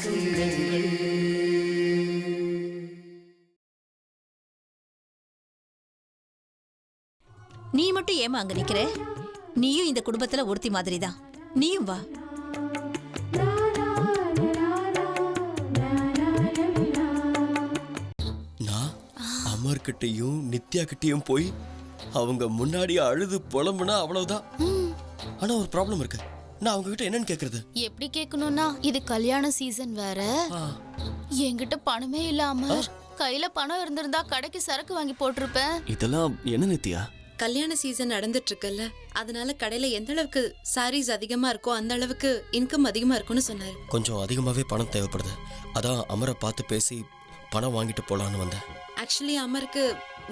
நீ மட்டும் ஏமா அங்க நிக்கிற? நீயும் இந்த குடும்பத்துல ஒருத்தி மாதிரி தான். நீயும் வா. நான் அமர் கிட்டையும் நித்யா கிட்டையும் போய் அவங்க முன்னாடி அழுது புலம்புனா அவ்வளவுதான். ஆனா ஒரு ப்ராப்ளம் இருக்கு. நான் அவங்க கிட்ட என்னன்னு கேக்குறது? எப்படி கேட்கணும்னா, இது கல்யாண சீசன் வேற. என்கிட்ட பணமே இல்லாம கையில பணம் இருந்திருந்தா கடைக்கு சரக்கு வாங்கி போட்டிருப்பேன். இதெல்லாம் என்ன நித்யா? கல்யாண சீசன் நடந்துட்டு இருக்குல்ல, அதனால கடையில எந்த அளவுக்கு சாரீஸ் அதிகமா இருக்கோ அந்த அளவுக்கு இன்கம் அதிகமா இருக்கும்னு சொன்னாரு. கொஞ்சம் அதிகமாவே பணம் தேவைப்படுது. அதான் அமரை பார்த்து பேசி பணம் வாங்கிட்டு போலான்னு வந்தேன். ஆக்சுவலி அமருக்கு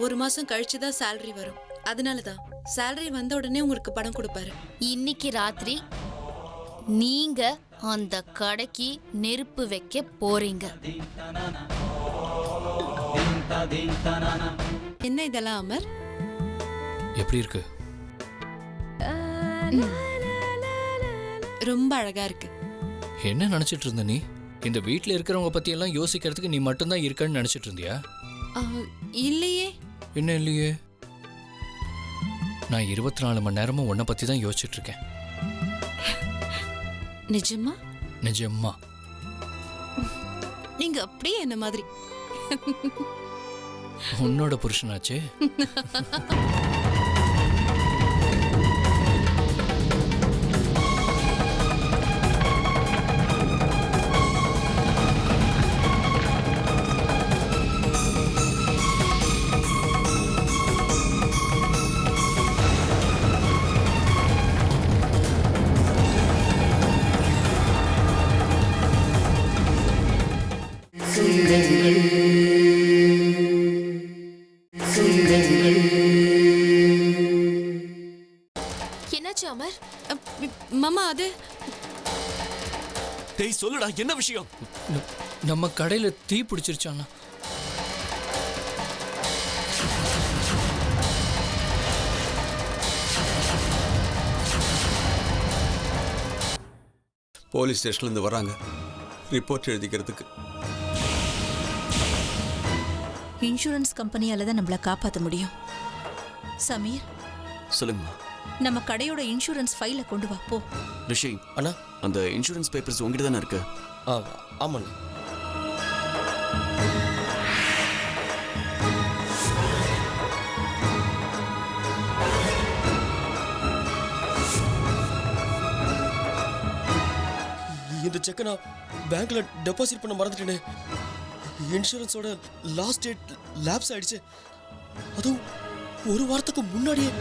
1 மாசம் கழிச்சுதான் சேலரி வரும். அதனாலதான் சேலரி வந்த உடனே உங்களுக்கு பணம் கொடுப்பாரு. இன்னைக்கு ராத்திரி நீங்க அந்த கடைக்கு நெருப்பு வைக்க போறீங்க. என்ன இதெல்லாம் அமர்? எப்படி இருக்கு? ரொம்ப அழகா இருக்கு. என்ன நினைச்சிட்டு இருந்த நீ? இந்த வீட்ல இருக்கிறவங்க பத்தி எல்லாம் யோசிக்கிறதுக்கு நீ மட்டும்தான் இருக்கன்னு நினைச்சிட்டு இருந்தியா? இல்லையே. என்ன இல்லையே? நான் 24 மணி நேரமும் உன்னை பத்தி தான் யோசிச்சுட்டு இருக்கேன். நிஜமா? நிஜமா. நீங்க அப்படியே என்ன மாதிரி. உன்னோட புருஷனாச்சே. என்னாச்சு அமர்? மாமா அது டேய் சொல்லுடா, என்ன விஷயம்? நம்ம கடையில தீ பிடிச்சிருச்சானா? போலீஸ் ஸ்டேஷன்ல இருந்து வராங்க ரிப்போர்ட் எழுதிக்கிறதுக்கு. இன்சூரன்ஸ் கம்பெனியால தான் நம்மள காப்பாற்ற முடியும். சமீர், சொல்லுங்கம்மா. நம்ம கடையோட இன்சூரன்ஸ் ஃபைலை கொண்டு வா போ. ரிஷி அண்ணா, அந்த இன்சூரன்ஸ் பேப்பர்ஸ் உங்ககிட்ட தானே இருக்கு? ஆமாண்ணா. இந்த செக்கை நான் பேங்க்ல டெபாசிட் பண்ண மறந்துட்டேனே. இன்சூரன்ஸோட லாஸ்ட் டேட் லேப்ஸ் ஆயிடுச்சு. அதுவும் 1 வாரத்துக்கு முன்னாடியே.